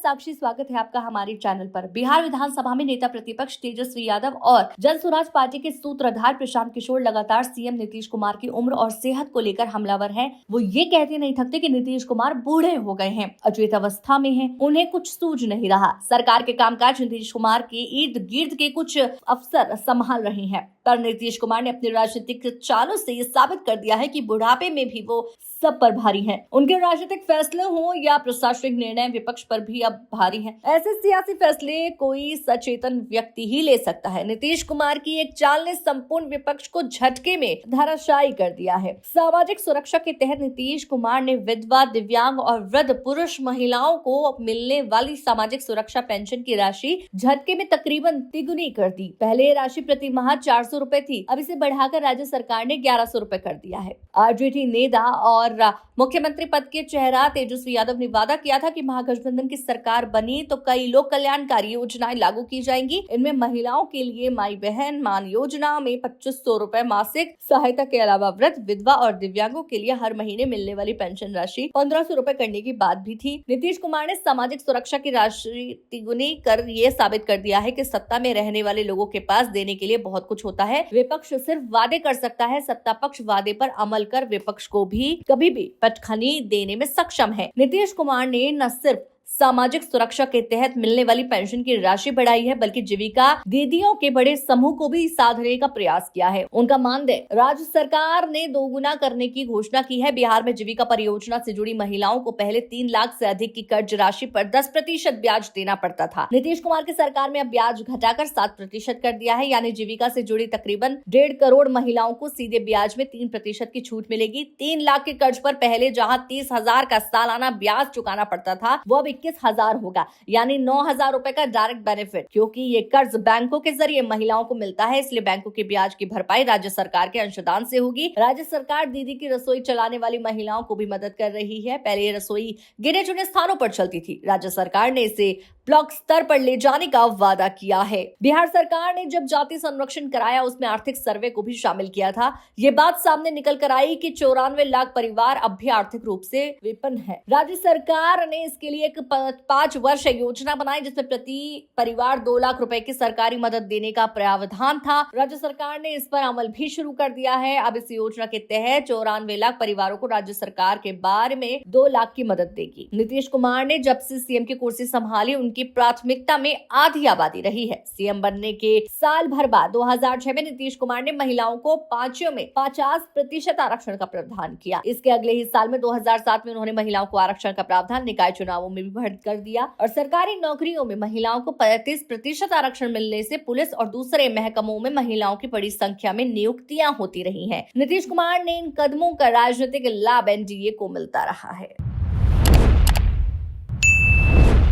साक्षी, स्वागत है आपका हमारे चैनल पर। बिहार विधानसभा में नेता प्रतिपक्ष तेजस्वी यादव और जन स्वराज पार्टी के सूत्रधार प्रशांत किशोर लगातार सीएम नीतीश कुमार की उम्र और सेहत को लेकर हमलावर हैं। वो ये कहते नहीं थकते कि नीतीश कुमार बूढ़े हो गए हैं, अचेत अवस्था में हैं, उन्हें कुछ सूझ नहीं रहा। सरकार के कामकाज नीतीश कुमार के इर्द गिर्द के कुछ अफसर संभाल रहे हैं, पर नीतीश कुमार ने अपनी राजनीतिक चालों से ये साबित कर दिया है कि बुढ़ापे में भी वो सब पर भारी हैं। उनके राजनीतिक फैसले हों या प्रशासनिक निर्णय विपक्ष पर भी अब भारी हैं। ऐसे सियासी फैसले कोई सचेतन व्यक्ति ही ले सकता है। नीतीश कुमार की एक चाल ने संपूर्ण विपक्ष को झटके में धराशायी कर दिया है। सामाजिक सुरक्षा के तहत नीतीश कुमार ने विधवा, दिव्यांग और वृद्ध पुरुष महिलाओं को मिलने वाली सामाजिक सुरक्षा पेंशन की राशि झटके में तकरीबन तिगुनी कर दी। पहले राशि प्रति माह 400 रुपए थी, अब इसे बढ़ाकर राज्य सरकार ने 1100 रुपए कर दिया है। आरजेडी नेता और मुख्यमंत्री पद के चेहरा तेजस्वी यादव ने वादा किया था कि महागठबंधन की सरकार बनी तो कई लोक कल्याणकारी योजनाएं लागू की जाएंगी। इनमें महिलाओं के लिए माई बहन मान योजना में 2500 रुपए मासिक सहायता के अलावा वृद्ध, विधवा और दिव्यांगों के लिए हर महीने मिलने वाली पेंशन राशि 1500 रुपए करने की बात भी थी। नीतीश कुमार ने सामाजिक सुरक्षा की राशि तिगुनी कर ये साबित कर दिया है कि सत्ता में रहने वाले लोगों के पास देने के लिए बहुत कुछ होता है। विपक्ष सिर्फ वादे कर सकता है, सत्ता पक्ष वादे पर अमल कर विपक्ष को भी कभी भी पटखनी देने में सक्षम है। नीतीश कुमार ने न सिर्फ सामाजिक सुरक्षा के तहत मिलने वाली पेंशन की राशि बढ़ाई है, बल्कि जीविका दीदियों के बड़े समूह को भी साधने का प्रयास किया है। उनका मानदेय राज्य सरकार ने दोगुना करने की घोषणा की है। बिहार में जीविका परियोजना से जुड़ी महिलाओं को पहले 3 लाख से अधिक की कर्ज राशि पर 10% ब्याज देना पड़ता था। नीतीश कुमार की सरकार में अब ब्याज घटाकर 7% कर दिया है, यानी जीविका से जुड़ी तकरीबन 1.5 करोड़ महिलाओं को सीधे ब्याज में 3% की छूट मिलेगी। 3 लाख के कर्ज पर पहले जहां 30,000 का सालाना ब्याज चुकाना पड़ता था, वो अब 21,000 होगा, यानी 9,000 रुपए का डायरेक्ट बेनिफिट। क्योंकि ये कर्ज बैंकों के जरिए महिलाओं को मिलता है, इसलिए बैंकों के ब्याज की भरपाई राज्य सरकार के अंशदान से होगी। राज्य सरकार दीदी की रसोई चलाने वाली महिलाओं को भी मदद कर रही है। पहले ये रसोई गिने चुने स्थानों पर चलती थी, राज्य सरकार ने इसे ब्लॉक स्तर पर ले जाने का वादा किया है। बिहार सरकार ने जब जाति संरक्षण कराया, उसमें आर्थिक सर्वे को भी शामिल किया था। ये बात सामने निकल कर आई कि 94 लाख परिवार अब भी आर्थिक रूप से विपन्न है। राज्य सरकार ने इसके लिए एक 5 वर्ष योजना बनाई, जिसमें प्रति परिवार 2 लाख रुपए की सरकारी मदद देने का प्रावधान था। राज्य सरकार ने इस पर अमल भी शुरू कर दिया है। अब इस योजना के तहत 94 लाख परिवारों को राज्य सरकार के बारे में 2 लाख की मदद देगी। नीतीश कुमार ने जब से सीएम की कुर्सी संभाली, उनकी प्राथमिकता में आधी आबादी रही है। सीएम बनने के साल भर बाद 2006 में नीतीश कुमार ने महिलाओं को पांचों में 50% आरक्षण का प्रावधान किया। इसके अगले ही साल में 2007 में उन्होंने महिलाओं को आरक्षण का प्रावधान निकाय चुनावों में भी बढ़ कर दिया और सरकारी नौकरियों में महिलाओं को 35% आरक्षण मिलने से पुलिस और दूसरे महकमों में महिलाओं की बड़ी संख्या में नियुक्तियां होती रही हैं। नीतीश कुमार ने इन कदमों का राजनीतिक लाभ एनडीए को मिलता रहा है।